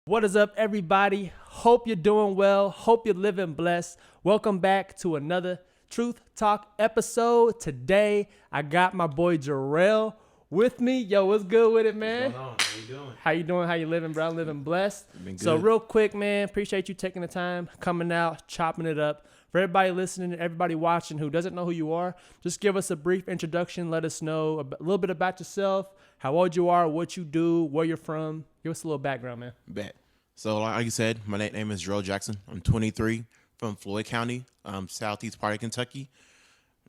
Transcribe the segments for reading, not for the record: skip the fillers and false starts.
What is up, everybody? Hope you're doing well. Hope you're living blessed. Welcome back to another Truth Talk episode. Today, I got my boy Gerel with me. Yo, what's good with it, man? What's going on? How you doing? How you doing? How you living, bro? I'm living blessed. Been good. So real quick, man, appreciate you taking the time, coming out, chopping it up. For everybody listening, everybody watching who doesn't know who you are, just give us a brief introduction. Let us know a little bit about yourself, how old you are, what you do, where you're from. Give us a little background, man. Bet. So like you said, my name is Gerel Jackson. I'm 23 from Floyd County, southeast part of Kentucky.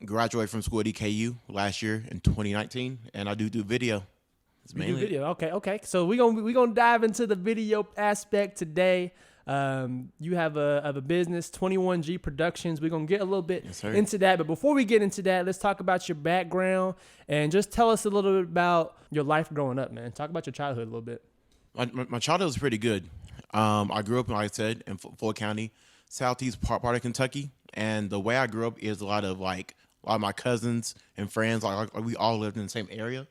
Graduated from school at EKU last year in 2019, and I do video. You do video. Okay. So we gonna dive into the video aspect today. You have a business, 21G Productions. We're going to get a little bit into that. But before we get into that, let's talk about your background and just tell us a little bit about your life growing up, man. Talk about your childhood a little bit. My childhood was pretty good. I grew up, like I said, in Floyd County, southeast part of Kentucky. And the way I grew up is a lot of my cousins and friends, like we all lived in the same area.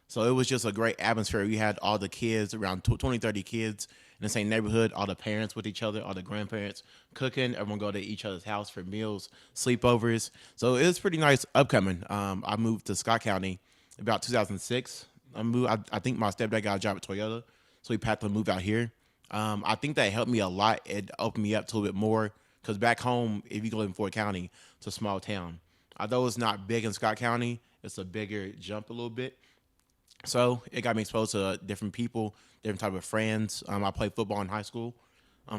So it was just a great atmosphere. We had all the kids, around 20, 30 kids in the same neighborhood, all the parents with each other, all the grandparents cooking. Everyone go to each other's house for meals, sleepovers. So it was pretty nice upcoming. I moved to Scott County about 2006. I think my stepdad got a job at Toyota, so we had to move out here. I think that helped me a lot. It opened me up to a little bit more because back home, if you live in Floyd County, it's a small town. Although it's not big in Scott County, it's a bigger jump a little bit. So it got me exposed to different people, different type of friends. I played football in high school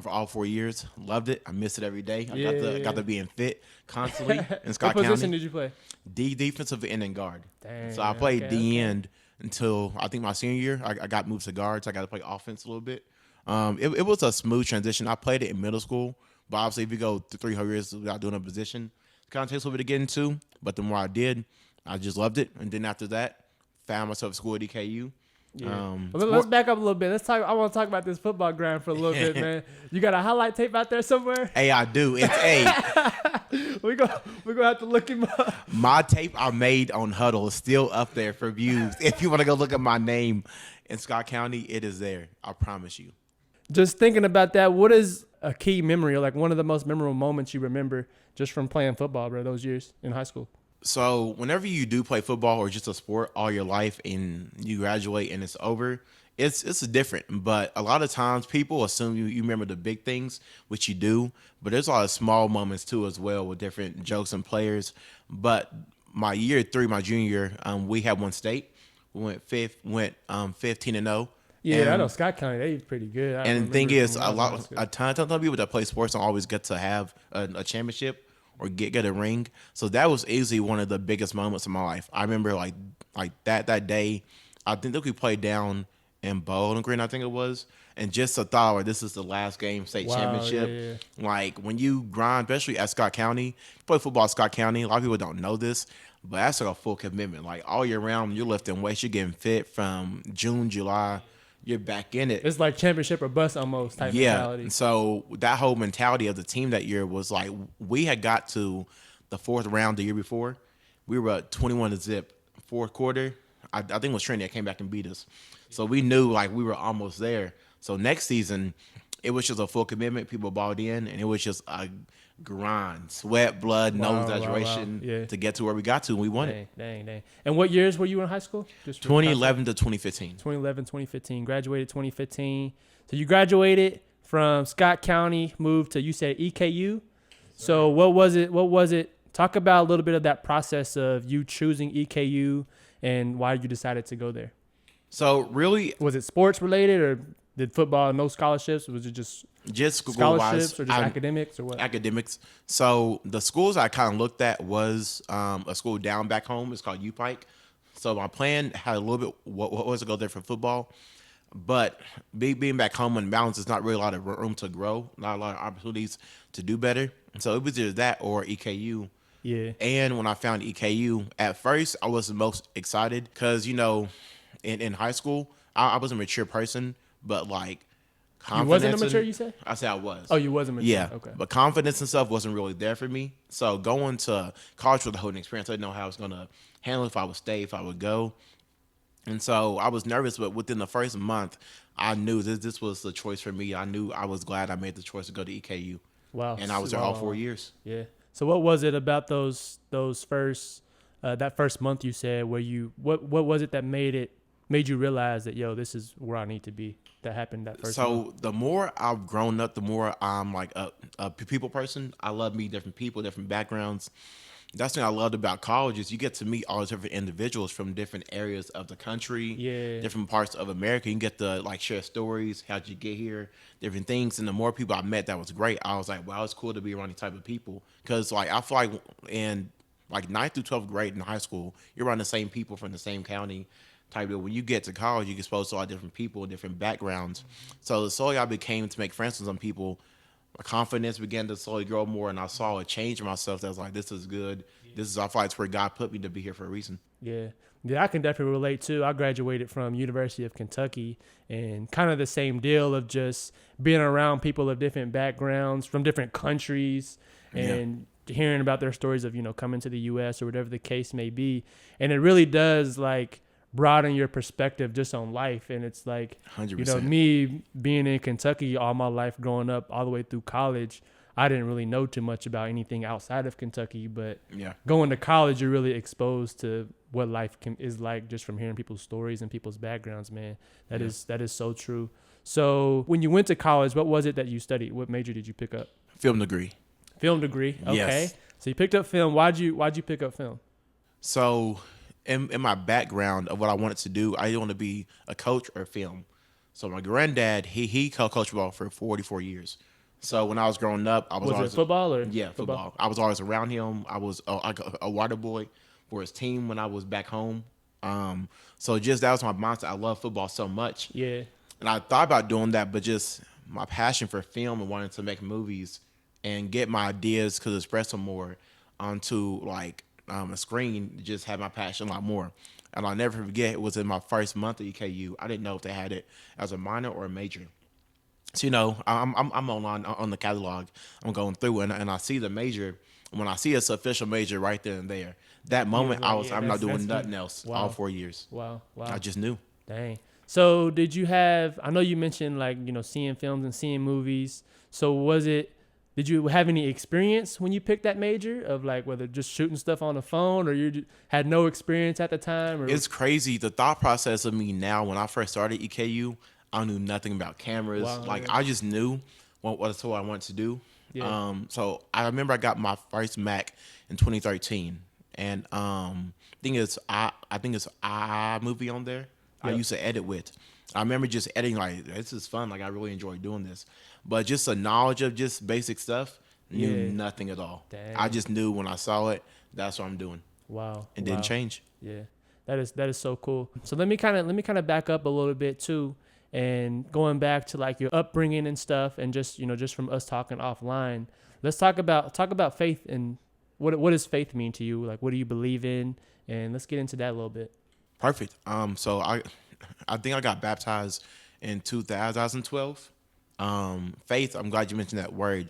for all 4 years. Loved it. I miss it every day. I got to being fit constantly in Scott County. What position did you play? Defensive end and guard. Dang, so I played end until I think my senior year. I got moved to guard, so I got to play offense a little bit. It was a smooth transition. I played it in middle school, but obviously if you go 3 years without doing a position, it kind of takes a little bit to get into. But the more I did, I just loved it. And then after that, found myself at school at EKU. Yeah. Let's back up a little bit. I want to talk about this football ground for a little bit, man. You got a highlight tape out there somewhere? Hey, I do. It's we're gonna have to look him up. My tape I made on Huddle is still up there for views. If you want to go look at my name in Scott County, it is there. I promise you. Just thinking about that, what is a key memory, or like one of the most memorable moments you remember just from playing football, bro, those years in high school? So whenever you do play football or just a sport all your life and you graduate and it's over, it's different. But a lot of times people assume you remember the big things, which you do. But there's a lot of small moments too as well with different jokes and players. But my year 3, my junior year, we had one state. We went 15-0. Yeah, I know Scott County, they pretty good. And the thing is, a ton of people that play sports don't always get to have a championship or get a ring. So that was easily one of the biggest moments of my life. I remember like that day, I think that we played down in Bowling Green, I think it was. And just the thought, this is the last game, state championship. Yeah. Like when you grind, especially at Scott County, play football at Scott County, a lot of people don't know this, but that's like a full commitment. Like all year round, you're lifting weights, you're getting fit from June, July. You're back in it. It's like championship or bust almost type mentality. Yeah. So that whole mentality of the team that year was like, we had got to the 4th round the year before. We were at 21-0. Fourth quarter, I think it was Trinity that came back and beat us. So we knew like we were almost there. So next season, it was just a full commitment. People bought in, and it was just a grind, sweat, blood, no exaggeration to get to where we got to, and we won it. Dang. And what years were you in high school? 2011 to 2015. 2011, 2015. Graduated 2015. So you graduated from Scott County, moved to, you said EKU. So what was it? Talk about a little bit of that process of you choosing EKU and why you decided to go there. So really, was it sports related, or did football no scholarships? Was it just scholarships or just academics or what? Academics. So the schools I kind of looked at was a school down back home. It's called U-Pike. So my plan had a little bit what was to go there for football, but being back home in balance, there's not really a lot of room to grow, not a lot of opportunities to do better. So it was either that or EKU. Yeah. And when I found EKU, at first I was the most excited because in high school I was a mature person, but like. You wasn't immature, you said? I said I was. Oh, you wasn't mature. Yeah. Okay. But confidence and stuff wasn't really there for me. So going to college was a whole new experience. I didn't know how I was going to handle it, if I would stay, if I would go. And so I was nervous, but within the first month, I knew this was the choice for me. I knew I was glad I made the choice to go to EKU. Wow. And I was there all 4 years. Yeah. So what was it about those first that first month you said where what was it that made you realize that this is where I need to be? That happened that first month? So the more I've grown up, the more I'm like a people person. I love meeting different people, different backgrounds. That's the thing I loved about college is you get to meet all these different individuals from different areas of the country, different parts of America. You can get to like share stories, how'd you get here, different things. And the more people I met, that was great. I was like, wow, it's cool to be around these type of people. Because like I feel like in like 9th through 12th grade in high school, you're around the same people from the same county type of. When you get to college, you get exposed to a lot of different people, different backgrounds. So slowly I became to make friends with some people. My confidence began to slowly grow more, and I saw a change in myself. That was like, this is good. This is, I feel like it's where God put me to be here for a reason. Yeah. Yeah, I can definitely relate too. I graduated from University of Kentucky, and kind of the same deal of just being around people of different backgrounds from different countries and hearing about their stories of, coming to the U.S. or whatever the case may be. And it really does like broaden your perspective just on life. And it's like, 100%. Me being in Kentucky all my life growing up all the way through college, I didn't really know too much about anything outside of Kentucky, but going to college, you're really exposed to what life is like just from hearing people's stories and people's backgrounds, man. That is so true. So when you went to college, what was it that you studied? What major did you pick up? Film degree. Film degree. Okay. Yes. So you picked up film. Why'd you pick up film? So in my background of what I wanted to do, I didn't want to be a coach or film. So my granddad, he coached football for 44 years. So when I was growing up, I was always it football or football. I was always around him. I was a water boy for his team when I was back home. So just that was my mindset. I love football so much. Yeah. And I thought about doing that, but just my passion for film and wanting to make movies and get my ideas to express them more onto like a screen just had my passion a lot more. And I'll never forget, it was in my first month at EKU. I didn't know if they had it as a minor or a major. So, I'm online on the catalog. I'm going through and I see the major. When I see it's official major right there and there, that moment I'm not doing nothing else all 4 years. Wow. I just knew. Dang. So did you have, I know you mentioned like, seeing films and seeing movies. So did you have any experience when you picked that major of like whether just shooting stuff on the phone or you had no experience at the time? Or? It's crazy. The thought process of me now, when I first started EKU, I knew nothing about cameras. Wow, I just knew what I wanted to do. Yeah. So I remember I got my first Mac in 2013. And I think it's iMovie on there. I used to edit with. I remember just editing like, this is fun. Like I really enjoy doing this. But just a knowledge of just basic stuff, knew nothing at all. Dang. I just knew when I saw it, that's what I'm doing. Wow. It didn't change. Yeah. That is so cool. So let me kind of back up a little bit too, and going back to like your upbringing and stuff, and just just from us talking offline, let's talk about faith and what does faith mean to you? Like what do you believe in? And let's get into that a little bit. Perfect. So I think I got baptized in 2012. Faith, I'm glad you mentioned that word.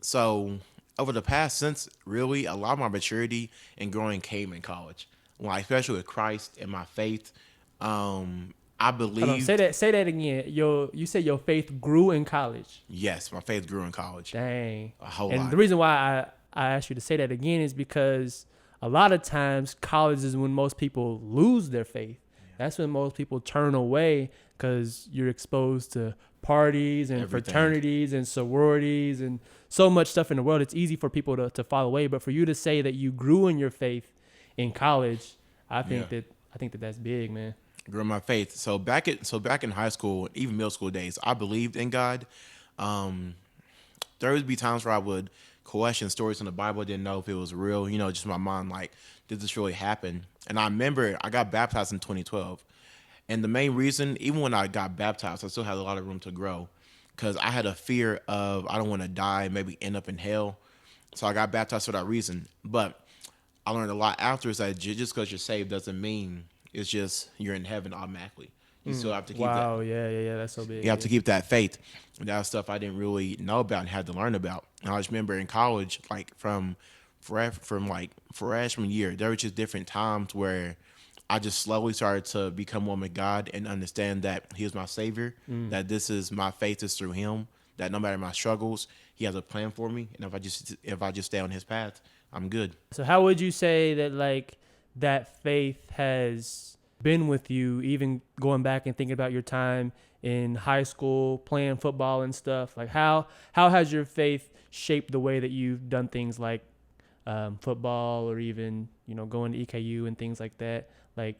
So over the past, since really a lot of my maturity and growing came in college, like especially with Christ and my faith. I believe. Hold on, say that again. You said your faith grew in college. Yes, my faith grew in college. Dang. A whole lot. And the reason why I asked you to say that again is because a lot of times college is when most people lose their faith. That's when most people turn away because you're exposed to parties and fraternities and sororities and so much stuff in the world. It's easy for people to fall away. But for you to say that you grew in your faith in college, I think that's big, man. Grew in my faith. So back in high school, even middle school days, I believed in God. There would be times where I would question stories in the Bible. I didn't know if it was real. Just in my mind, like, did this really happen? And I remember I got baptized in 2012. And the main reason, even when I got baptized, I still had a lot of room to grow because I had a fear of I don't want to die, maybe end up in hell. So I got baptized for that reason. But I learned a lot after is that just because you're saved doesn't mean it's just you're in heaven automatically. You still have to keep that. Wow, yeah, that's so big. You have to keep that faith. And that was stuff I didn't really know about and had to learn about. And I just remember in college, like from freshman year, there were just different times where I just slowly started to become one with God and understand that He is my Savior, that this is my faith is through Him, that no matter my struggles, He has a plan for me, and if I just stay on His path, I'm good. So how would you say that like that faith has been with you, even going back and thinking about your time in high school, playing football and stuff? Like how has your faith shaped the way that you've done things like football, or even, you know, going to EKU and things like that? Like,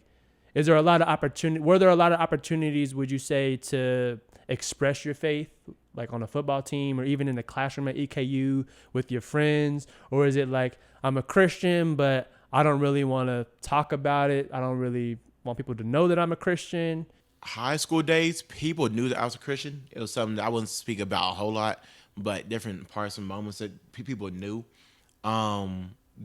were there a lot of opportunities, would you say, to express your faith, like on a football team or even in the classroom at EKU with your friends? Or is it like, I'm a Christian, but I don't really want to talk about it, I don't really want people to know that I'm a Christian? High school days, people knew that I was a Christian. It was something that I wouldn't speak about a whole lot, but different parts and moments that people knew.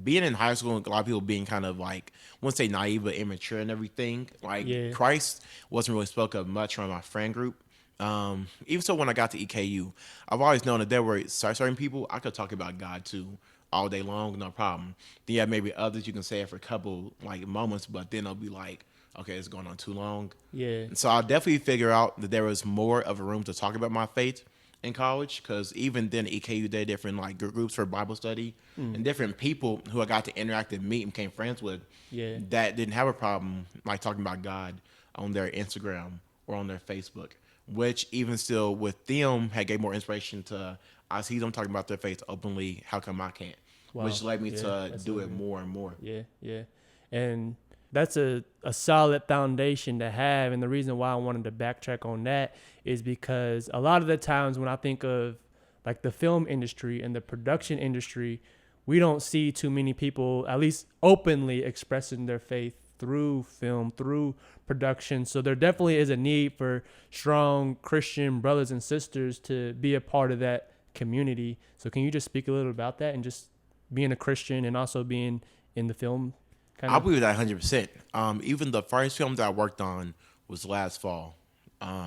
Being in high school, a lot of people being kind of like, I wouldn't say naive, but immature and everything. Like, Christ wasn't really spoke of much from my friend group. Even so, when I got to EKU, I've always known that there were certain people I could talk about God to all day long, no problem. Then you have maybe others you can say it for a couple like moments, but then it'll be like, okay, it's going on too long. Yeah. And so I'll definitely figure out that there was more of a room to talk about my faith in college, because even then EKU, there are different like groups for Bible study and different people who I got to interact and meet and became friends with that didn't have a problem like talking about God on their Instagram or on their Facebook, which even still with them had gave more inspiration to, I see them talking about their faith openly, how come I can't? Wow. Which led me to do it more and more. Yeah. And that's a solid foundation to have. And the reason why I wanted to backtrack on that is because a lot of the times when I think of like the film industry and the production industry, we don't see too many people, at least openly, expressing their faith through film, through production. So there definitely is a need for strong Christian brothers and sisters to be a part of that community. So can you just speak a little about that, and just being a Christian and also being in the film kind of? I believe that 100%. Even the first film that I worked on was last fall,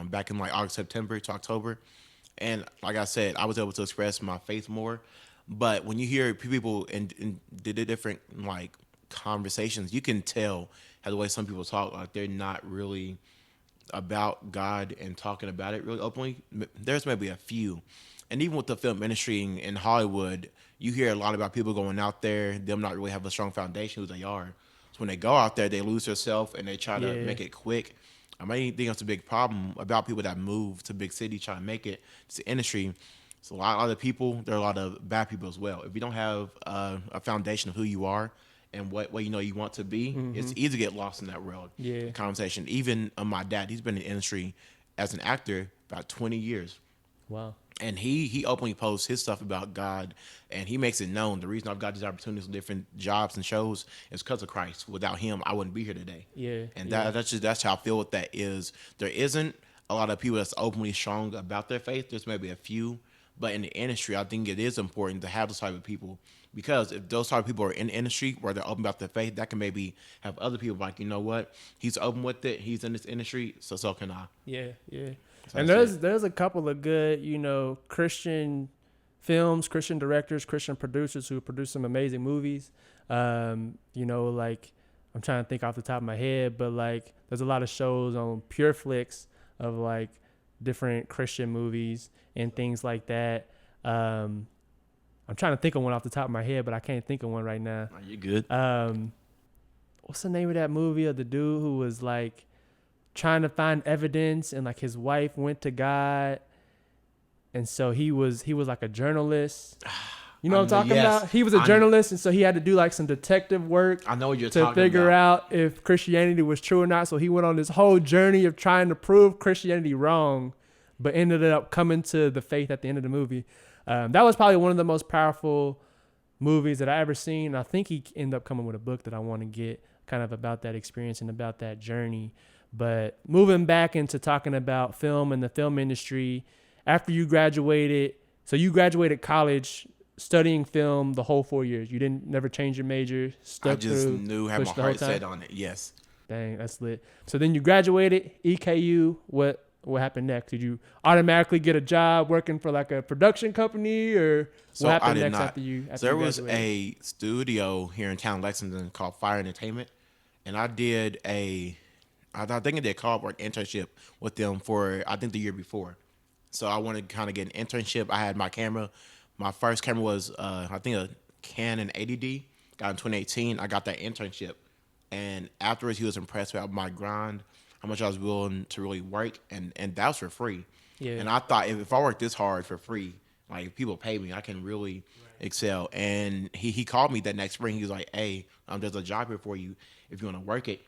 back in like August, September to October. And like I said, I was able to express my faith more. But when you hear people in the different like conversations, you can tell how the way some people talk, like they're not really about God and talking about it really openly. There's maybe a few. And even with the film industry in Hollywood, you hear a lot about people going out there, them not really have a strong foundation who they are. So when they go out there, they lose themselves and they try to make it quick. I think that's a big problem about people that move to big cities trying to make it. It's the industry. So a lot of people, there are a lot of bad people as well. If you don't have a foundation of who you are and what you know you want to be, it's easy to get lost in that world. Conversation. Even my dad, he's been in the industry as an actor about 20 years. Wow. And he openly posts his stuff about God, and he makes it known. The reason I've got these opportunities in different jobs and shows is because of Christ. Without him, I wouldn't be here today. And that's how I feel with that is there isn't a lot of people that's openly strong about their faith. There's maybe a few, but in the industry, I think it is important to have those type of people, because if those type of people are in the industry where they're open about their faith, that can maybe have other people like, you know what, he's open with it, he's in this industry, so can I. So and there's a couple of good, you know, Christian films, Christian directors, Christian producers who produce some amazing movies. You know, like I'm trying to think off the top of my head, but like there's a lot of shows on Pure Flix of like different Christian movies and things like that. I'm trying to think of one off the top of my head, but I can't think of one right now. Are you good? What's the name of that movie of the dude who was like trying to find evidence, and like his wife went to God, and so he was like a journalist. You know what I'm talking about? He was a journalist, and so he had to do like some detective work. I know what you're talking about. To figure out if Christianity was true or not. So he went on this whole journey of trying to prove Christianity wrong, but ended up coming to the faith at the end of the movie. That was probably one of the most powerful movies that I ever seen. I think he ended up coming with a book that I want to get kind of about that experience and about that journey. But moving back into talking about film and the film industry, after you graduated, so you graduated college studying film the whole 4 years. You never change your major, stuck through. I just knew, had my heart set on it, yes. Dang, that's lit. So then you graduated, EKU, what happened next? Did you automatically get a job working for like a production company, or what happened next after you graduated? So there was a studio here in town, Lexington, called Fire Entertainment. and I did I think I did a call work internship with them for I think the year before. So I wanted to kind of get an internship. I had my camera. My first camera was I think a Canon 80D. Got in 2018. I got that internship, and afterwards he was impressed with my grind, how much I was willing to really work, and that was for free. Yeah. And I thought if I work this hard for free, like if people pay me, I can really excel. And he called me that next spring. He was like, "Hey, there's a job here for you if you want to work it."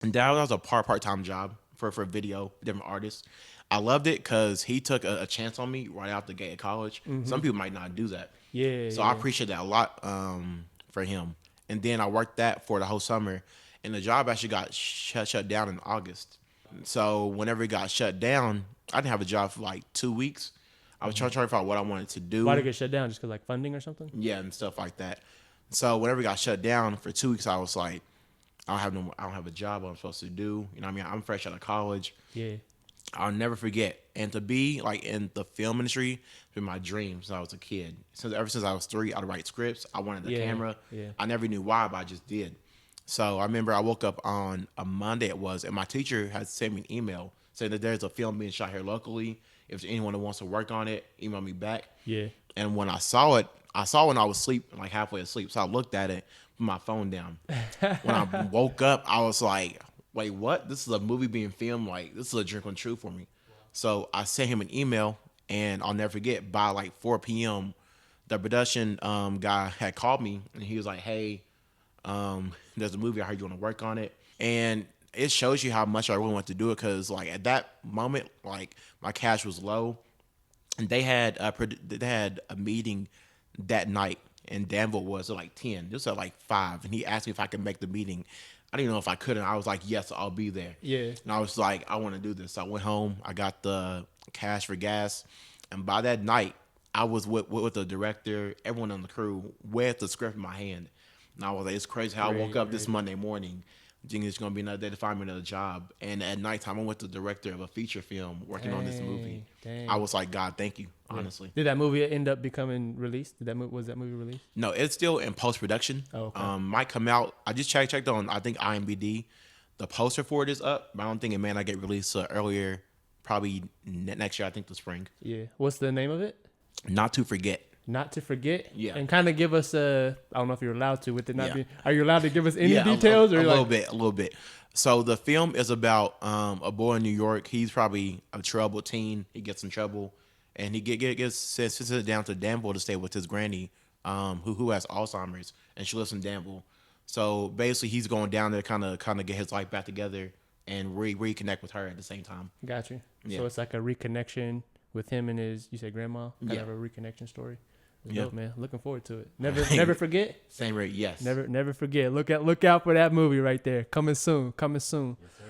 And that was a part-time job for video, different artists. I loved it because he took a chance on me right out the gate of college. Some people might not do that. Yeah. So I appreciate that a lot for him. And then I worked that for the whole summer. And the job actually got shut down in August. So whenever it got shut down, I didn't have a job for like 2 weeks. I was trying to figure out what I wanted to do. Why did it get shut down? Just because like funding or something? Yeah, and stuff like that. So whenever it got shut down for 2 weeks, I was like, I don't have a job. What I'm supposed to do. You know what I mean? I'm fresh out of college. Yeah. I'll never forget. And to be like in the film industry, it's been my dream since I was a kid. Ever since I was 3, I'd write scripts. I wanted the camera. Yeah. I never knew why, but I just did. So I remember I woke up on a Monday and my teacher had sent me an email saying that there's a film being shot here locally. If there's anyone that wants to work on it, email me back. Yeah. And when I saw it, when I was asleep, like halfway asleep. So I looked at it, put my phone down. When I woke up, I was like, wait, what? This is a movie being filmed. Like, this is a dream come true for me. So I sent him an email, and I'll never forget, by like 4 p.m., the production guy had called me, and he was like, hey, there's a movie. I heard you want to work on it. And it shows you how much I really want to do it because, like, at that moment, like, my cash was low. And they had a meeting that night, and Danville was at like 10. This was at like 5, and he asked me if I could make the meeting. I didn't know if I could, and I was like, yes, I'll be there. Yeah. And I was like, I want to do this. So I went home. I got the cash for gas, and by that night, I was with the director, everyone on the crew, with the script in my hand. And I was like, it's crazy how I woke up this Monday morning. Thinking it's going to be another day to find me another job. And at nighttime, I went to the director of a feature film working on this movie. Dang. I was like, God, thank you, honestly. Did that movie end up becoming released? Was that movie released? No, it's still in post-production. Oh, okay. Might come out. I just checked on, I think, IMDb. The poster for it is up, but I don't think it may not get released earlier, probably next year, I think the spring. Yeah. What's the name of it? Not to Forget. Not to Forget. Yeah. And kind of give us I don't know if you're allowed to with it not Yeah. being. Are you allowed to give us any Yeah, details? a Or little bit. So the film is about a boy in New York. He's probably a troubled teen. He gets in trouble, and he gets sent down to Danville to stay with his granny, who has Alzheimer's, and she lives in Danville. So basically, he's going down there kind of get his life back together and reconnect with her at the same time. Got you. Yeah. So it's like a reconnection with him and his. You said grandma. Kind Yeah. of a reconnection story. Yeah. Dope, man. Looking forward to it. Never forget. Same rate, yes. Never forget. Look out for that movie right there. Coming soon.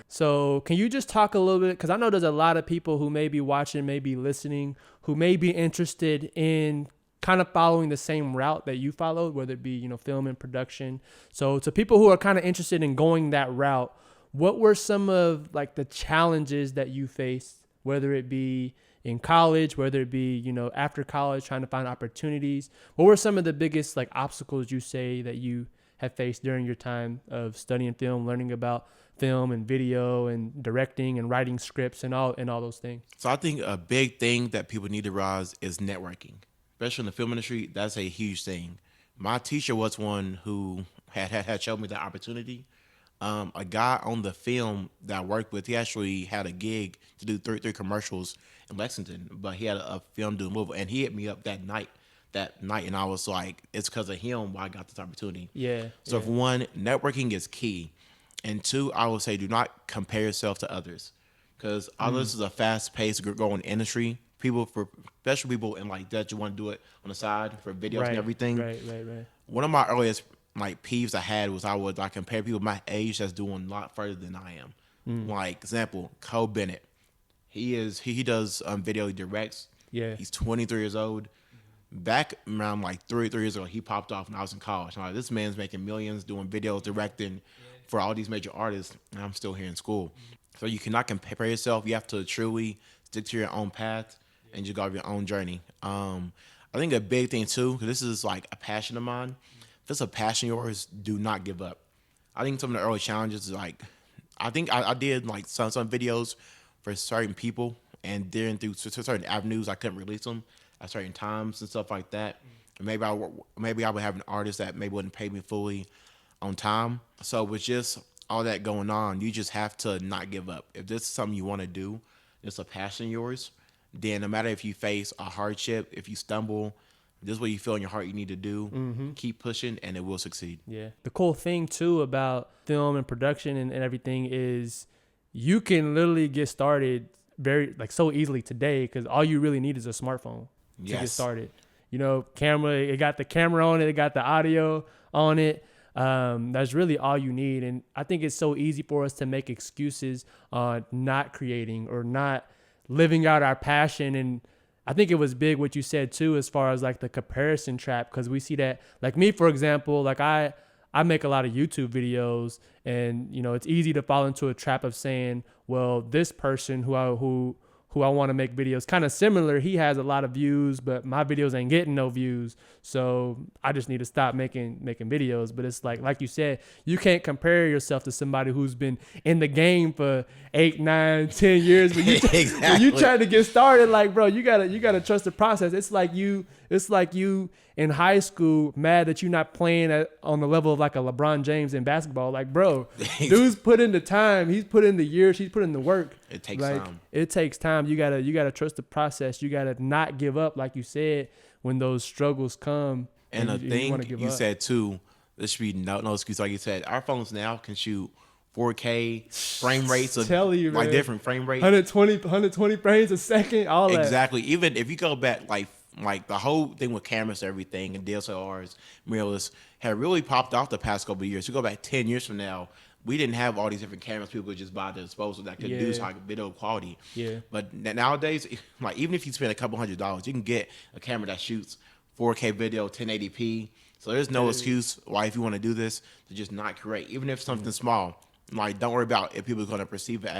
So can you just talk a little bit? Because I know there's a lot of people who may be watching, may be listening, who may be interested in kind of following the same route that you followed, whether it be, film and production. So to people who are kind of interested in going that route, what were some of like the challenges that you faced, whether it be in college, whether it be, after college, trying to find opportunities? What were some of the biggest like obstacles you say that you have faced during your time of studying film, learning about film and video and directing and writing scripts and all those things? So I think a big thing that people need to realize is networking, especially in the film industry. That's a huge thing. My teacher was one who had showed me that opportunity. A guy on the film that I worked with, he actually had a gig to do three commercials in Lexington, but he had a film doing Louisville, and he hit me up that night, and I was like, it's because of him why I got this opportunity. Yeah. So for one, networking is key, and 2, I would say do not compare yourself to others, because others is a fast-paced, growing industry. Especially people in like that, you want to do it on the side for videos and everything. Right. One of my earliest like peeves I had was I would like compare people my age that's doing a lot further than I am. Like example, Cole Bennett. He does video, he directs. Yeah. He's 23 years old. Back around like 3 years ago, he popped off when I was in college. I'm like, this man's making millions doing videos, directing for all these major artists, and I'm still here in school. So you cannot compare yourself. You have to truly stick to your own path and just go on your own journey. I think a big thing too, because this is like a passion of mine. If it's a passion of yours, do not give up. I think some of the early challenges is like, I think I did like some videos for certain people, and then through certain avenues I couldn't release them at certain times and stuff like that. And maybe I would have an artist that maybe wouldn't pay me fully on time. So with just all that going on, you just have to not give up. If this is something you want to do, it's a passion of yours, then no matter if you face a hardship, if you stumble, this is what you feel in your heart you need to do. Keep pushing, and it will succeed. Yeah. The cool thing too about film and production and everything is you can literally get started very like so easily today because all you really need is a smartphone to get started. You know, camera, it got the camera on it, it got the audio on it. That's really all you need. And I think it's so easy for us to make excuses on not creating or not living out our passion. And I think it was big what you said too, as far as like the comparison trap, because we see that, like me, for example, like I make a lot of YouTube videos, and you know, it's easy to fall into a trap of saying, well, this person who I want to make videos kind of similar, he has a lot of views, but my videos ain't getting no views. So I just need to stop making videos. But it's like you said, you can't compare yourself to somebody who's been in the game for 8, 9, 10 years. But you, when you try to get started, like, bro, you gotta trust the process. It's like you in high school mad that you're not playing on the level of like a LeBron James in basketball. Like, bro, dude's put in the time, he's put in the years, he's put in the work. It takes time. It takes time. You gotta trust the process. You gotta not give up, like you said, when those struggles come. And a thing you said too, there should be no excuse. Like you said, our phones now can shoot 4K frame rates of like different frame rates, 120 frames a second, all that. Exactly. Even if you go back, like the whole thing with cameras and everything and DSLRs, mirrorless, had really popped off the past couple of years. You go back 10 years from now, we didn't have all these different cameras people could just buy at their disposal that could do like video quality. Yeah. But nowadays, like even if you spend a couple $100s, you can get a camera that shoots 4K video, 1080p. So there's no excuse why, if you want to do this, to just not create, even if something small. Like, don't worry about if people are going to perceive it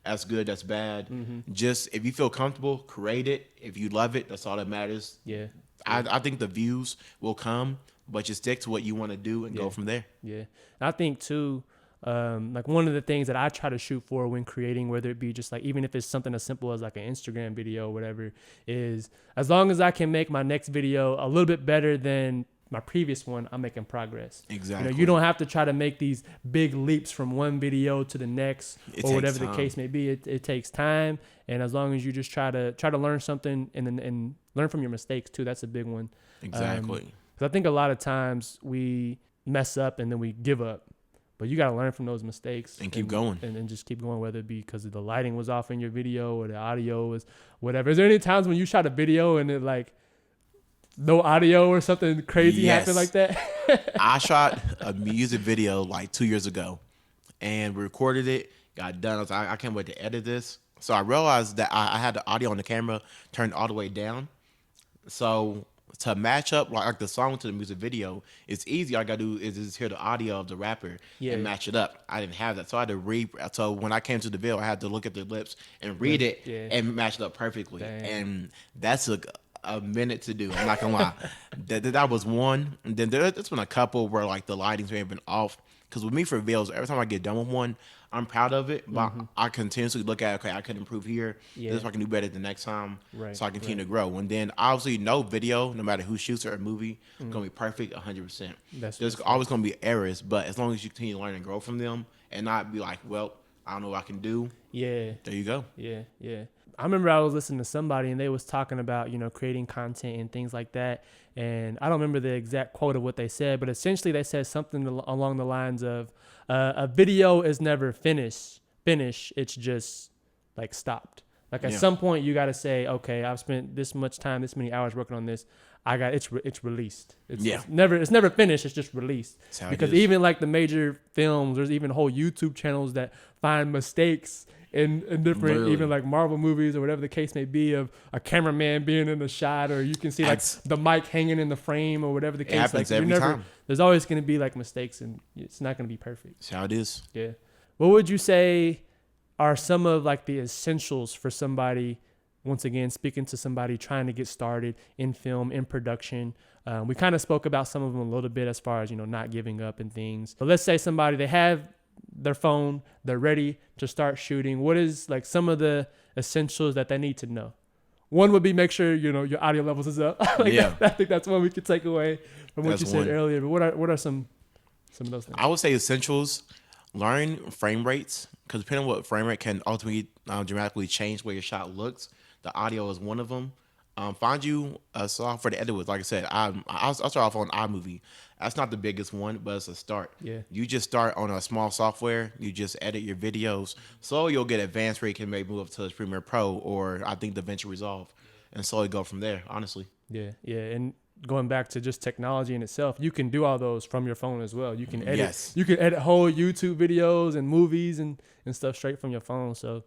as good, that's bad. Just if you feel comfortable, create it. If you love it, that's all that matters. Yeah. I think the views will come, but just stick to what you want to do and go from there. Yeah. And I think too, like one of the things that I try to shoot for when creating, whether it be just like, even if it's something as simple as like an Instagram video or whatever, is as long as I can make my next video a little bit better than my previous one, I'm making progress. Exactly. You know, you don't have to try to make these big leaps from one video to the next or whatever the case may be. It takes time, and as long as you just try to learn something and learn from your mistakes too, that's a big one. Exactly. Because I think a lot of times we mess up and then we give up, but you got to learn from those mistakes and keep going, and then just keep going, whether it be because the lighting was off in your video or the audio was whatever. Is there any times when you shot a video and it like no audio or something crazy happened like that? I shot a music video like 2 years ago, and we recorded it, got done. I was like, I can't wait to edit this. So I realized that I had the audio on the camera turned all the way down. So to match up like the song to the music video, it's easy. All I gotta do is just hear the audio of the rapper and match it up. I didn't have that, so I had to read. So when I came to the video, I had to look at the lips and read it and match it up perfectly. Damn. And that's a minute to do. I'm not gonna lie. That was one. And then there's been a couple where like the lighting's may have been off. Because with me for videos, every time I get done with one, I'm proud of it. But I continuously look at, okay, I could improve here. This is what I can do better the next time. Right. So I continue to grow. And then obviously no video, no matter who shoots it or a movie, gonna be perfect 100%. There's always gonna be errors, but as long as you continue to learn and grow from them and not be like, well, I don't know what I can do. Yeah. There you go. Yeah. I remember I was listening to somebody and they was talking about, you know, creating content and things like that. And I don't remember the exact quote of what they said, but essentially they said something along the lines of a video is never finished. It's just like stopped. Like at some point you got to say, okay, I've spent this much time, this many hours working on this. It's released. It's never finished. It's just released. Because even like the major films, there's even whole YouTube channels that find mistakes in different, even like Marvel movies or whatever the case may be, of a cameraman being in the shot, or you can see like the mic hanging in the frame or whatever the case. It happens every time. There's always going to be like mistakes, and it's not going to be perfect. That's how it is. Yeah. What would you say are some of like the essentials for somebody once again, speaking to somebody trying to get started in film, in production. We kind of spoke about some of them a little bit as far as, not giving up and things. But let's say somebody, they have their phone, they're ready to start shooting. What is like some of the essentials that they need to know? One would be make sure, your audio levels is up. I think that's one we could take away from what you said earlier. But what are some of those things? I would say essentials, learn frame rates, because depending on what frame rate can ultimately dramatically change where your shot looks. The audio is one of them. Find you a software to edit with. Like I said, I'll start off on iMovie. That's not the biggest one, but it's a start. Yeah. You just start on a small software. You just edit your videos. Slowly you'll get advanced where you can maybe move up to Premiere Pro or I think DaVinci Resolve, and slowly go from there, honestly. Yeah. And going back to just technology in itself, you can do all those from your phone as well. You can edit. Yes. You can edit whole YouTube videos and movies and stuff straight from your phone. So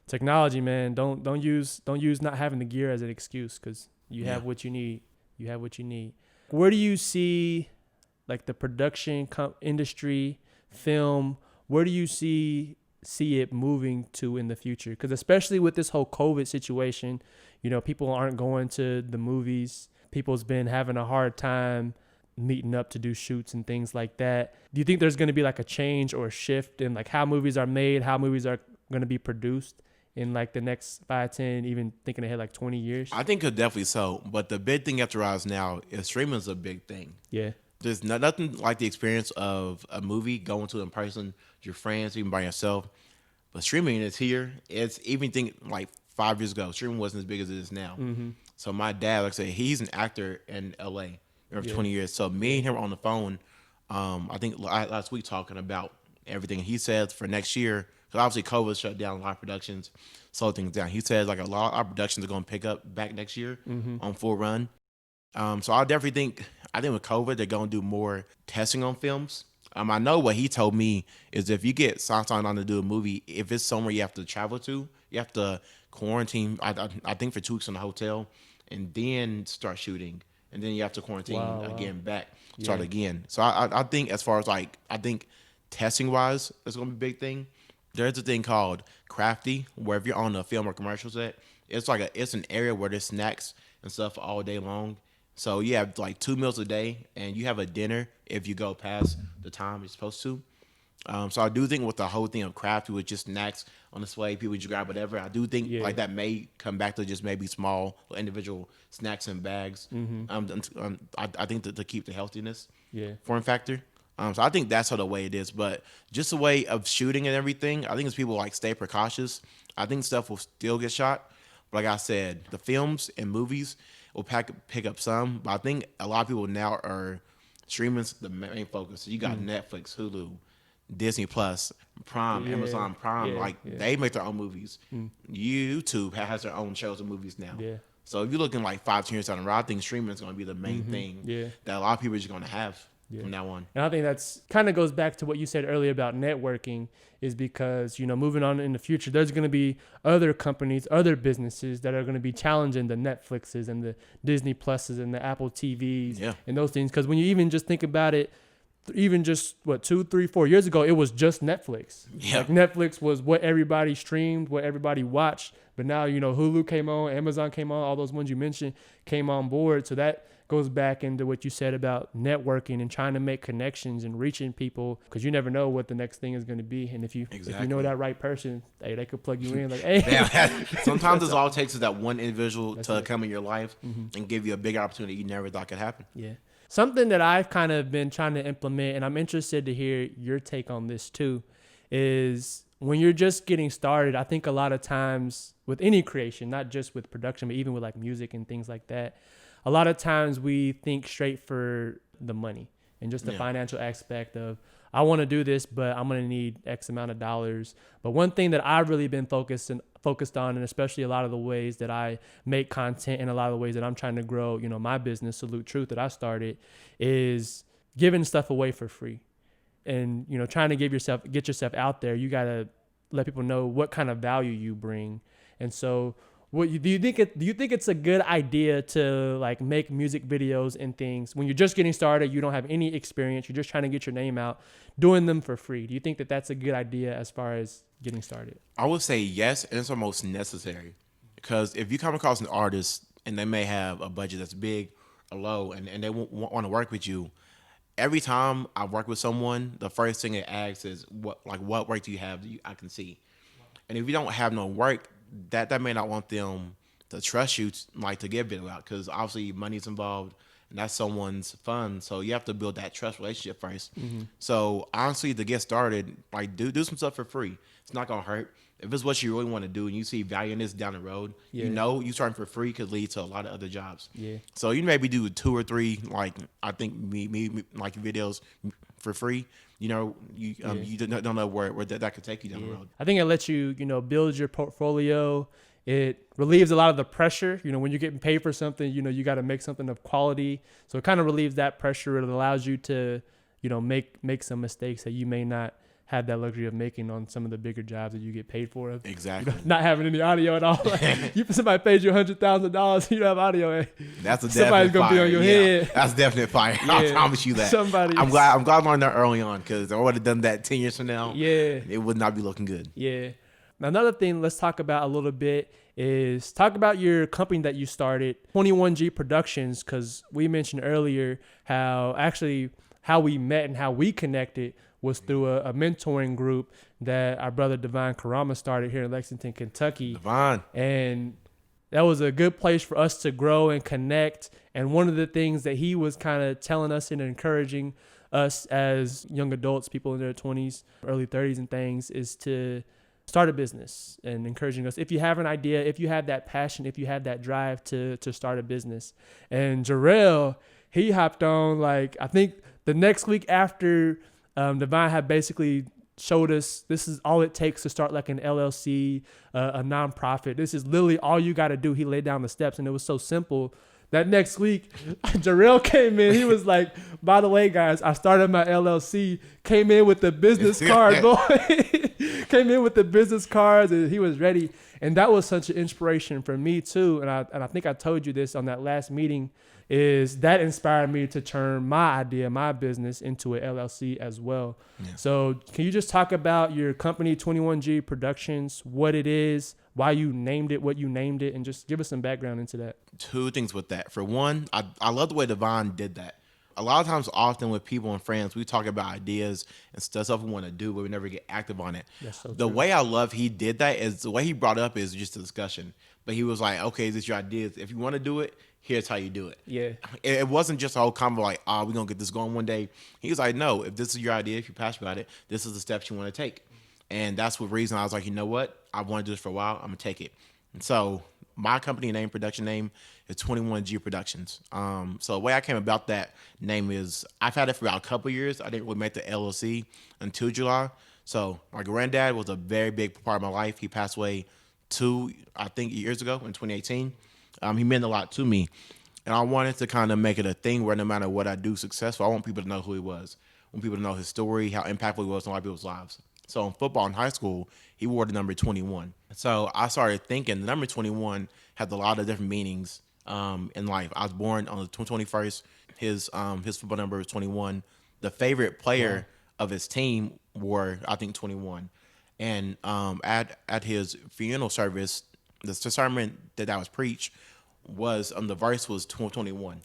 technology, man, don't use not having the gear as an excuse, because you have what you need. You have what you need. Where do you see like the production industry, film? Where do you see it moving to in the future? Because especially with this whole COVID situation, people aren't going to the movies. People's been having a hard time meeting up to do shoots and things like that. Do you think there's going to be like a change or a shift in like how movies are made, how movies are going to be produced in like the next 5, 10, even thinking ahead like 20 years? I think definitely so. But the big thing you have to realize now is streaming is a big thing. Yeah. There's nothing like the experience of a movie, going to it in person, your friends, even by yourself. But streaming is here. It's even think like 5 years ago, streaming wasn't as big as it is now. Mm-hmm. So my dad, like I said, he's an actor in LA for 20 years. So me and him were on the phone, I think last week talking about everything. He says for next year, because obviously COVID shut down a lot of productions, slowed things down. He says like a lot of our productions are going to pick up back next year on full run. So I definitely think with COVID, they're going to do more testing on films. I know what he told me is if you get signed on to do a movie, if it's somewhere you have to travel to, you have to quarantine, I think for 2 weeks in a hotel, and then start shooting. And then you have to quarantine back, start again. So I think as far as I think testing wise, it's going to be a big thing. There's a thing called Crafty, where if you're on a film or commercial set, it's an area where there's snacks and stuff all day long. So you have like 2 meals a day, and you have a dinner if you go past the time you're supposed to. So I do think with the whole thing of Crafty with just snacks on display, people just grab whatever. I do think like that may come back to just maybe small individual snacks and bags. I think to keep the healthiness form factor. So I think that's the way it is. But just the way of shooting and everything, I think it's people like stay precautious. I think stuff will still get shot. But like I said, the films and movies will pick up some. But I think a lot of people now are streaming's the main focus. So you got Netflix, Hulu, Disney Plus, Prime, Amazon Prime. They make their own movies. YouTube has their own shows and movies now. Yeah. So if you're looking like 5, 10 years down the road, I think streaming is going to be the main thing that a lot of people are just going to have from now on. And I think that's kind of goes back to what you said earlier about networking, is because, moving on in the future, there's going to be other companies, other businesses that are going to be challenging the Netflixes and the Disney Pluses and the Apple TVs and those things. Because when you even just think about it, even just 2, 3, 4 years ago, it was just Netflix. Like Netflix was what everybody streamed, what everybody watched. But now, Hulu came on, Amazon came on, all those ones you mentioned came on board. So that goes back into what you said about networking and trying to make connections and reaching people, because you never know what the next thing is going to be. And if you know that right person, hey, they could plug you in. Like, hey, sometimes all it takes is that one individual to come in your life and give you a big opportunity you never thought could happen. Yeah. Something that I've kind of been trying to implement, and I'm interested to hear your take on this too, is when you're just getting started, I think a lot of times with any creation, not just with production, but even with like music and things like that, a lot of times we think straight for the money and just the financial aspect of, I want to do this, but I'm going to need X amount of dollars. But one thing that I've really been focused on, and especially a lot of the ways that I make content and a lot of the ways that I'm trying to grow, my business, Salute Truth, that I started, is giving stuff away for free. And, trying to get yourself out there. You got to let people know what kind of value you bring. And so do you think it's a good idea to like make music videos and things when you're just getting started, you don't have any experience, you're just trying to get your name out, doing them for free? Do you think that that's a good idea as far as getting started? I would say yes, and it's almost necessary. Because if you come across an artist and they may have a budget that's big or low, and they want to work with you, every time I work with someone, the first thing they ask is what work do you have that I can see. And if you don't have no work, that may not want them to trust you to get video out, because obviously money's involved and that's someone's fun. So you have to build that trust relationship first. So honestly, to get started, do some stuff for free. It's not gonna hurt. If it's what you really want to do and you see value in this down the road, you starting for free could lead to a lot of other jobs. Yeah. So you maybe do 2 or 3, I think me videos for free. You don't know where that could take you down the road. I think it lets you, build your portfolio. It relieves a lot of the pressure. When you're getting paid for something, you got to make something of quality. So it kind of relieves that pressure. It allows you to, make some mistakes that you may not have that luxury of making on some of the bigger jobs that you get paid for. Exactly. Not having any audio at all. Somebody pays you $100,000, you don't have audio. That's somebody's gonna be on your head. That's definite fire. I promise you that. I'm glad I learned that early on, because I would have done that 10 years from now. Yeah. It would not be looking good. Yeah. Now, another thing let's talk about a little bit is talk about your company that you started, 21G Productions, because we mentioned earlier how we met and how we connected was through a mentoring group that our brother Devon Karama started here in Lexington, Kentucky. Devon. And that was a good place for us to grow and connect. And one of the things that he was kind of telling us and encouraging us as young adults, people in their 20s, early 30s and things, is to start a business, and encouraging us, if you have an idea, if you have that passion, if you have that drive to start a business. And Gerel, he hopped on, I think the next week after Devon had basically showed us this is all it takes to start an LLC, a nonprofit. This is literally all you got to do. He laid down the steps, and it was so simple. That next week, Gerel came in. He was like, by the way, guys, I started my LLC, came in with the business card, boy. Came in with the business cards, and he was ready. And that was such an inspiration for me, too. And I think I told you this on that last meeting, is that inspired me to turn my idea, my business, into an LLC as well. Yeah. So can you just talk about your company, 21G Productions, what it is, why you named it, what you named it, and just give us some background into that? 2 things with that. For one, I love the way Devon did that. A lot of times, often with people and friends, we talk about ideas and stuff we want to do, but we never get active on it. The way I love he did that is the way he brought up is just a discussion. But he was like, okay, this is your ideas. If you want to do it, here's how you do it. Yeah. It wasn't just a whole convo we're going to get this going one day. He was like, no, if this is your idea, if you're passionate about it, this is the steps you want to take. And that's the reason I was like, you know what? I want to do this for a while. I'm going to take it. And so my company name, production name, is 21G Productions. So the way I came about that name is I've had it for about a couple years. I didn't really make the LLC until July. So my granddad was a very big part of my life. He passed away 2 years ago in 2018. He meant a lot to me. And I wanted to kind of make it a thing where no matter what I do successful, I want people to know who he was. I want people to know his story, how impactful he was in a lot of people's lives. So in football in high school, he wore the number 21. So I started thinking the number 21 has a lot of different meanings in life. I was born on the 21st. His football number was 21. The favorite player of his team wore, I think, 21. And at his funeral service, the sermon that was preached was the verse was 21.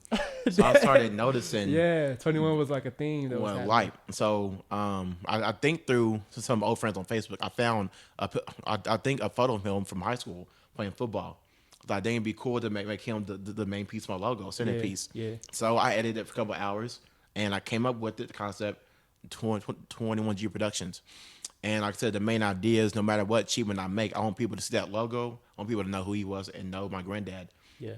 So I started noticing. Yeah, 21 was like a theme that was light. So I think through some old friends on Facebook, I found a photo of him from high school playing football. I think it'd be cool to make him the main piece of my logo, centerpiece. Yeah. So I edited it for a couple of hours, and I came up with the concept, 21G Productions. And like I said, the main idea is no matter what achievement I make, I want people to see that logo. I want people to know who he was and know my granddad. Yeah.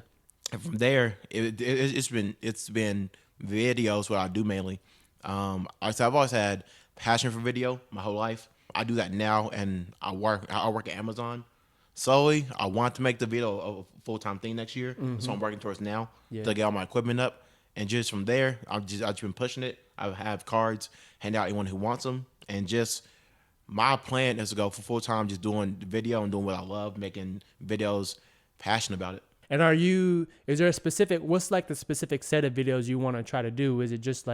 And from there, it's been videos, what I do mainly. I've always had passion for video my whole life. I do that now, and I work at Amazon solely. I want to make the video a full-time thing next year, so I'm working towards now to get all my equipment up. And just from there, I've just been pushing it. I have cards, hand out anyone who wants them, and just my plan is to go for full-time, just doing video and doing what I love, making videos, passionate about it. And is there what's the specific set of videos you want to try to do? Is it just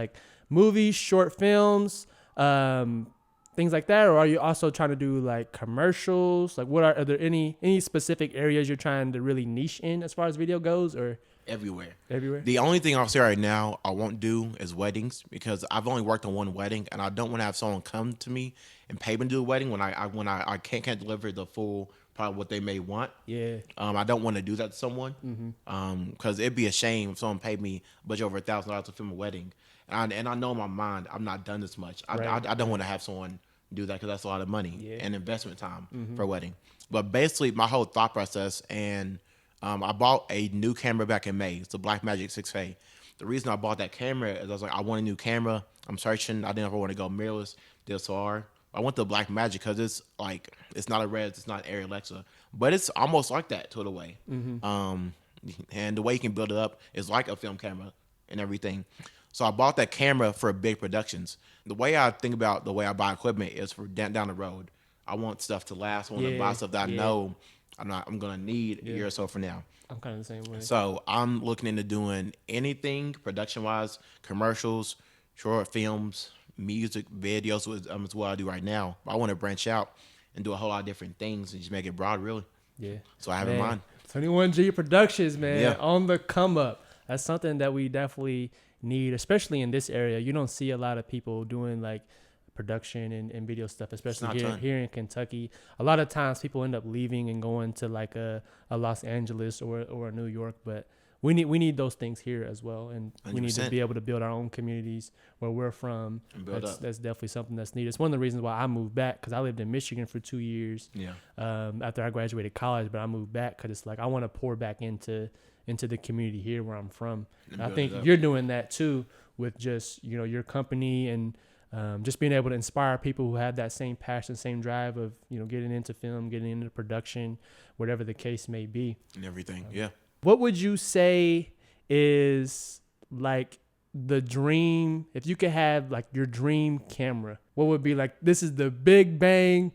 movies, short films, things like that, or are you also trying to do like commercials? Like, what are there any specific areas you're trying to really niche in as far as video goes, or Everywhere. everywhere? The only thing I'll say right now I won't do is weddings, because I've only worked on one wedding, and I don't want to have someone come to me and pay me to do a wedding when I can't deliver the full probably what they may want. Yeah. I don't want to do that to someone, because it'd be a shame if someone paid me a budget over $1,000 to film a wedding, and I know in my mind I'm not done this much. I don't want to have someone do that, because that's a lot of money and investment time for a wedding. But basically, my whole thought process, and I bought a new camera back in May. It's the Blackmagic 6K. The reason I bought that camera is I was like, I want a new camera. I'm searching. I didn't know if I want to go mirrorless, DSLR. I went to Blackmagic because it's like, it's not a Red, it's not Air Alexa, but it's almost like that to the way. And the way you can build it up is like a film camera and everything. So I bought that camera for big productions. The way I think about the way I buy equipment is for down the road. I want stuff to last. I want to buy stuff that I know I'm gonna need a year or so from now. I'm kind of the same way. So I'm looking into doing anything production wise, commercials, short films, music, videos is what I do right now. But I want to branch out and do a whole lot of different things and just make it broad, really. Yeah. So I have in mind. 21G Productions, man, on the come up. That's something that we definitely need, especially in this area. You don't see a lot of people doing like production and video stuff, especially here in Kentucky. A lot of times people end up leaving and going to like a Los Angeles or a New York, but we need those things here as well, and 100%. We need to be able to build our own communities where we're from. That's definitely something that's needed. It's one of the reasons why I moved back, because I lived in Michigan for 2 years after I graduated college, but I moved back because it's like I want to pour back into the community here where I'm from. And I think you're doing that too with just your company and just being able to inspire people who have that same passion, same drive of getting into film, getting into production, whatever the case may be, and everything. What would you say is like the dream, if you could have like your dream camera, what would be like, this is the big bang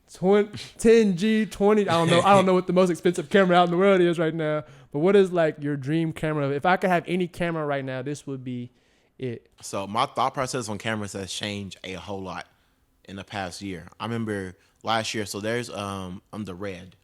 10G 20? I don't know what the most expensive camera out in the world is right now, but what is like your dream camera? If I could have any camera right now, this would be it. So my thought process on cameras has changed a whole lot in the past year. I remember last year, so there's the Red.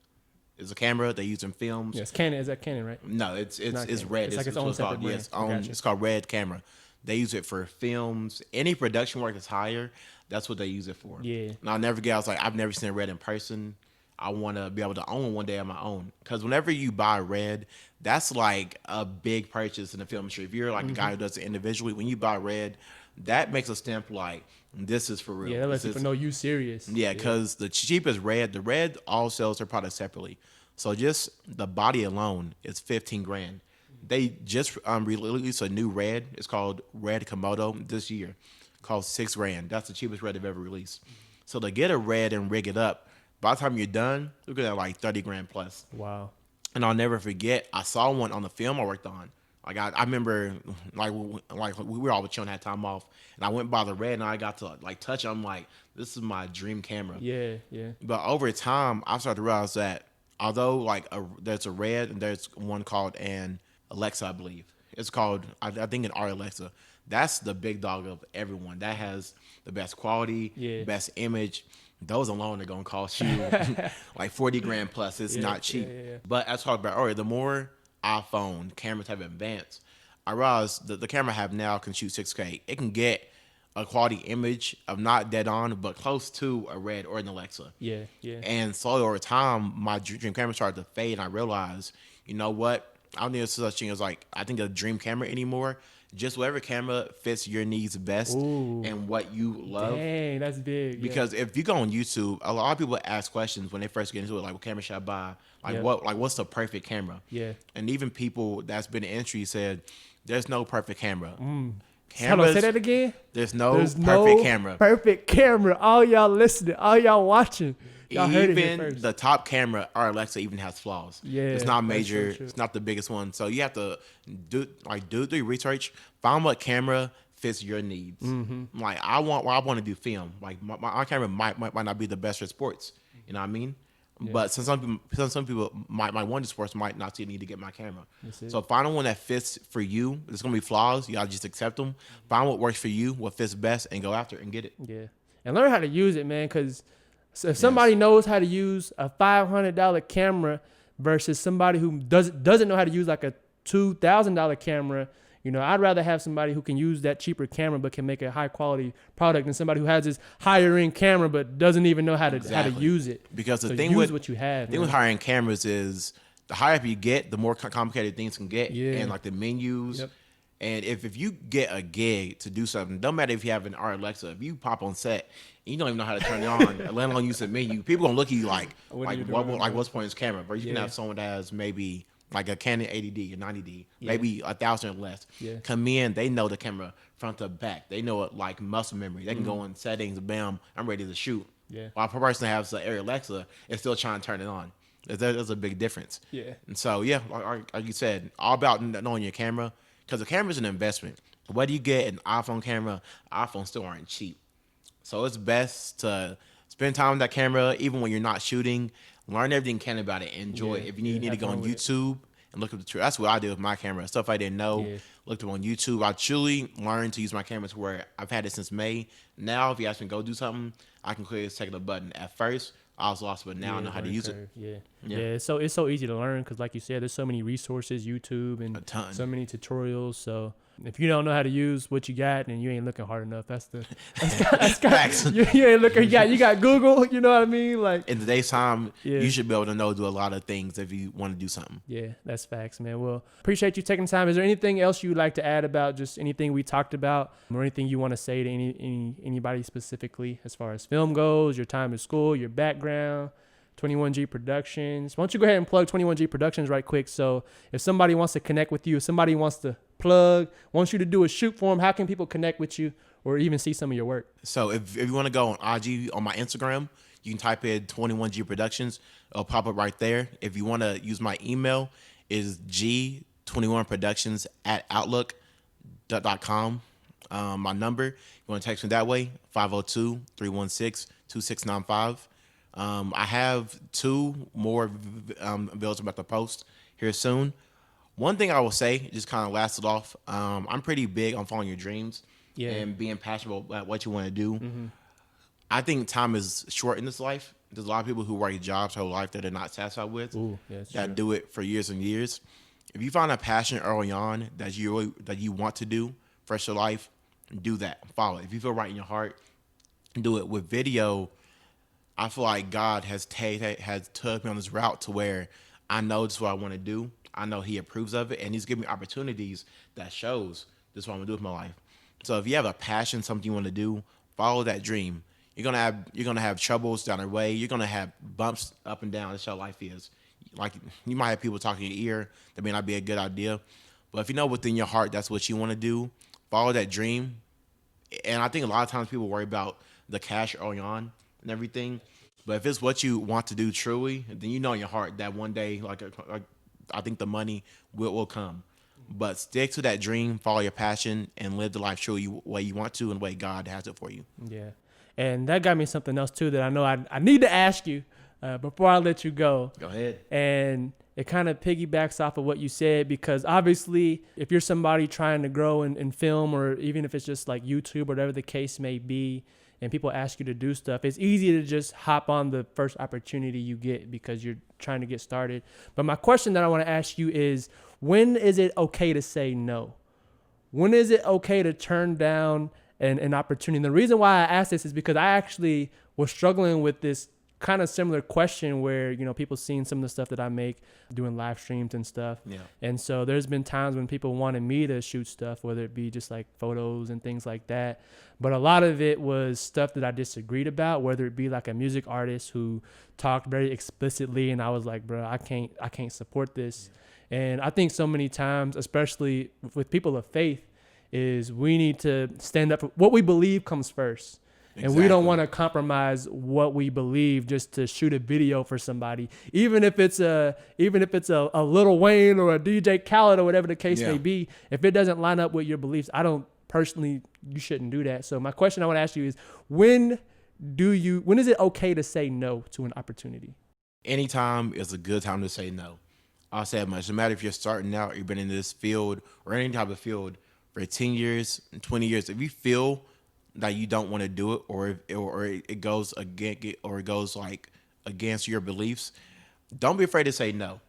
It's a camera they use in films. Yes, Canon. Is that Canon, right? No, it's Canon. Red. It's like its own separate brand. It's called Red camera. They use it for films. Any production work that's higher, that's what they use it for. Yeah. And I'll never get. I was like, I've never seen a Red in person. I want to be able to own one day on my own. Because whenever you buy Red, that's like a big purchase in the film industry. If you're like a guy who does it individually, when you buy Red, that makes a stamp like, this is for real. Yeah, that lets people know you serious. Yeah, because the cheapest the Red all sells their products separately. So just the body alone is $15,000. They just released a new Red. It's called Red Komodo this year. Costs $6,000. That's the cheapest Red they've ever released. So to get a Red and rig it up, by the time you're done, you're looking at like $30,000 plus. Wow. And I'll never forget, I saw one on the film I worked on. Like I remember, like we were all chilling, had time off, and I went by the Red and I got to like touch it. I'm like, this is my dream camera. Yeah. But over time, I started to realize that although like there's a Red and there's one called an Alexa, I believe. It's called, I think an R Alexa. That's the big dog of everyone. That has the best quality, best image. Those alone are going to cost you like $40,000 plus. It's not cheap. But as I talked about earlier, the more iPhone cameras have advanced, I realized that the camera I have now can shoot 6K. It can get a quality image of not dead on, but close to a Red or an Alexa. Yeah. And slowly over time, my dream camera started to fade, and I realized, you know what? I don't need such thing as like, I think a dream camera anymore. Just whatever camera fits your needs best and what you love. Dang, that's big. Because if you go on YouTube, a lot of people ask questions when they first get into it, like, what camera should I buy? Like, what's the perfect camera? Yeah. And even people that's been in the industry said, there's no perfect camera. Hold on, say that again. There's no perfect camera. Perfect camera. All y'all listening, all y'all watching. Y'all heard it here first. The top camera, our Alexa, even has flaws. Yeah, it's not major. So it's not the biggest one. So you have to do the research, find what camera fits your needs. Like I want to do film. Like my camera might not be the best for sports. You know what I mean? Yeah. But some people might want to sports, might not see a need to get my camera. So find one that fits for you. There's gonna be flaws. You gotta just accept them. Find what works for you, what fits best, and go after it and get it. Yeah. and learn how to use it, man. Because if somebody knows how to use a $500 camera versus somebody who doesn't know how to use like a $2,000 camera, you know, I'd rather have somebody who can use that cheaper camera but can make a high quality product than somebody who has this higher end camera but doesn't even know how to use it. Because the so thing use with what you have. The thing with higher end cameras is the higher up you get, the more complicated things can get, and like the menus. Yep. And if you get a gig to do something, don't matter if you have an Alexa, if you pop on set and you don't even know how to turn it on, let alone use the menu, people gonna look at you like what's point in this camera? But you can have someone that has maybe like a Canon 80D or 90D, maybe 1,000 or less. Come in, they know the camera front to back. They know it like muscle memory. They can go in settings, bam, I'm ready to shoot. While a person that has an Alexa is still trying to turn it on. There's a big difference. And so like you said, all about knowing your camera. Because the camera is an investment. Whether you get an iPhone camera, iPhones still aren't cheap. So it's best to spend time with that camera, even when you're not shooting. Learn everything you can about it. Enjoy it. If you need to go on YouTube and look up the truth. That's what I did with my camera. Stuff I didn't know. Looked up on YouTube. I truly learned to use my camera to where I've had it since May. Now, if you ask me to go do something, I can clearly take the button. At first, I was lost, but now I know how to use it. So it's so easy to learn because, like you said, there's so many resources, YouTube, and so many tutorials. So if you don't know how to use what you got, then you ain't looking hard enough. That's facts. You ain't looking. You got Google. You know what I mean? Like in today's time, you should be able to do a lot of things if you want to do something. Yeah, that's facts, man. Well, appreciate you taking the time. Is there anything else you'd like to add about just anything we talked about, or anything you want to say to anybody specifically as far as film goes, your time in school, your background? 21G Productions. Why don't you go ahead and plug 21G Productions right quick? So if somebody wants to connect with you, if somebody wants to wants you to do a shoot for them, how can people connect with you or even see some of your work? So if you want to go on IG, on my Instagram, you can type in 21G Productions. It'll pop up right there. If you want to use my email, is g21productions@outlook.com. My number, you want to text me that way, 502-316-2695. I have 2 more videos about to post here soon. One thing I will say, just kind of last it off, I'm pretty big on following your dreams and being passionate about what you want to do. I think time is short in this life. There's a lot of people who work jobs their whole life that they're not satisfied with, that do it for years and years. If you find a passion early on that you want to do for your life, do that. Follow it. If you feel right in your heart, do it. With video, I feel like God has took me on this route to where I know this is what I want to do. I know He approves of it, and He's giving me opportunities that shows this is what I'm gonna do with my life. So if you have a passion, something you want to do, follow that dream. You're gonna have troubles down the way. You're gonna have bumps up and down. That's how life is. Like you might have people talking in your ear that may not be a good idea, but if you know within your heart that's what you want to do, follow that dream. And I think a lot of times people worry about the cash early on and everything, but if it's what you want to do truly, then you know in your heart that one day, like I think the money will come. But stick to that dream, follow your passion, and live the life truly the way you want to and the way God has it for you. Yeah, and that got me something else too that I know I need to ask you before I let you go. Go ahead. And it kind of piggybacks off of what you said, because obviously if you're somebody trying to grow in film, or even if it's just like YouTube or whatever the case may be, and people ask you to do stuff, it's easy to just hop on the first opportunity you get because you're trying to get started. But my question that I want to ask you is, when is it okay to say no? When is it okay to turn down an opportunity? And the reason why I asked this is because I actually was struggling with this kind of similar question where, you know, people seeing some of the stuff that I make, doing live streams and stuff. Yeah. And so there's been times when people wanted me to shoot stuff, whether it be just like photos and things like that. But a lot of it was stuff that I disagreed about, whether it be like a music artist who talked very explicitly, and I was like, bro, I can't support this. Yeah. And I think so many times, especially with people of faith, is we need to stand up for what we believe comes first. Exactly. And we don't want to compromise what we believe just to shoot a video for somebody, even if it's a Lil Wayne or a DJ Khaled or whatever the case may be. If it doesn't line up with your beliefs, you shouldn't do that. So my question I want to ask you is, when is it okay to say no to an opportunity? Anytime is a good time to say no. I'll say it much. No matter if you're starting out, or you've been in this field or any type of field for 10 years, 20 years, if you feel that you don't want to do it, or it goes against your beliefs, don't be afraid to say no.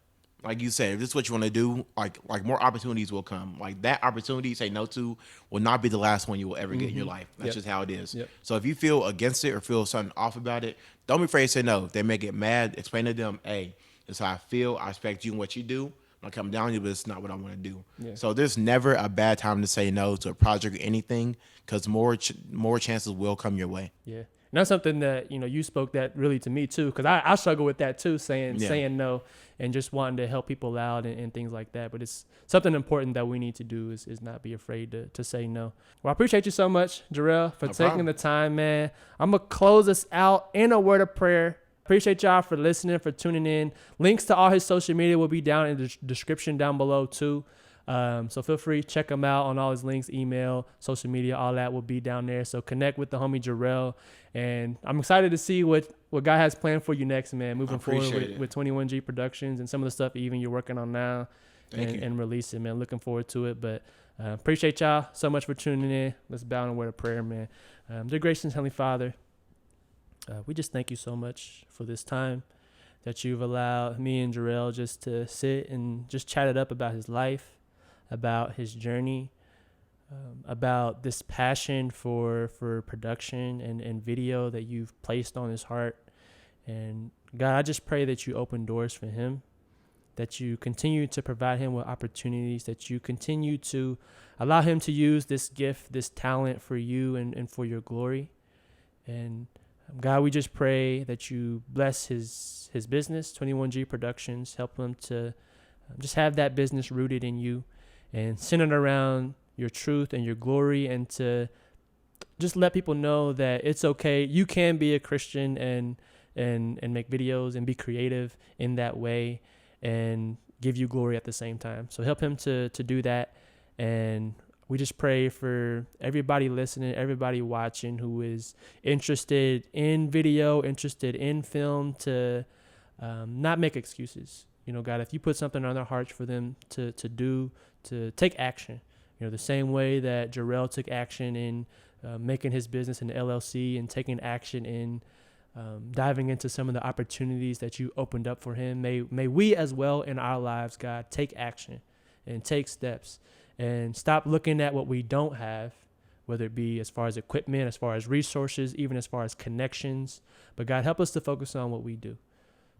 Like you said, if this is what you want to do, like more opportunities will come. Like that opportunity you say no to will not be the last one you will ever get in your life. That's just how it is. Yep. So if you feel against it or feel something off about it, don't be afraid to say no. If they may get mad, explain to them, hey, this is how I feel. I expect you and what you do. I come down to you, but it's not what I want to do. Yeah. So there's never a bad time to say no to a project or anything, because more chances will come your way. Yeah. And that's something that, you spoke that really to me too, because I struggle with that too, saying no and just wanting to help people out and things like that. But it's something important that we need to do is not be afraid to say no. Well, I appreciate you so much, Gerel, for taking the time, man. I'm going to close us out in a word of prayer. Appreciate y'all for listening, for tuning in. Links to all his social media will be down in the description down below too. So feel free, check him out on all his links, email, social media, all that will be down there. So connect with the homie Gerel, and I'm excited to see what God has planned for you next, man, moving forward with 21G Productions and some of the stuff even you're working on now and releasing, man. Looking forward to it, but appreciate y'all so much for tuning in. Let's bow in a word of prayer, man. Dear gracious Heavenly Father, we just thank you so much for this time that you've allowed me and Gerel just to sit and just chat it up about his life, about his journey, about this passion for production and video that you've placed on his heart. And God, I just pray that you open doors for him, that you continue to provide him with opportunities, that you continue to allow him to use this gift, this talent for you and for your glory. And God, we just pray that you bless his business, 21G Productions, help him to just have that business rooted in you and centered around your truth and your glory, and to just let people know that it's okay. You can be a Christian and make videos and be creative in that way and give you glory at the same time. So help him to do that. And we just pray for everybody listening, everybody watching who is interested in video, interested in film, to not make excuses. God, if you put something on their hearts for them to do, to take action, the same way that Gerel took action in making his business an LLC and taking action in diving into some of the opportunities that you opened up for him. May we as well in our lives, God, take action and take steps and stop looking at what we don't have, whether it be as far as equipment, as far as resources, even as far as connections. But God, help us to focus on what we do.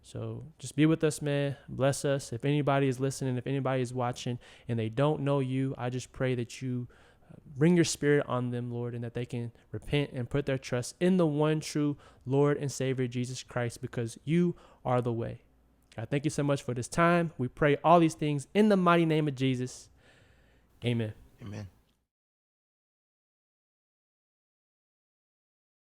So just be with us, man. Bless us. If anybody is listening, if anybody is watching and they don't know you, I just pray that you bring your spirit on them, Lord, and that they can repent and put their trust in the one true Lord and Savior, Jesus Christ, because you are the way. God, thank you so much for this time. We pray all these things in the mighty name of Jesus. Amen. Amen.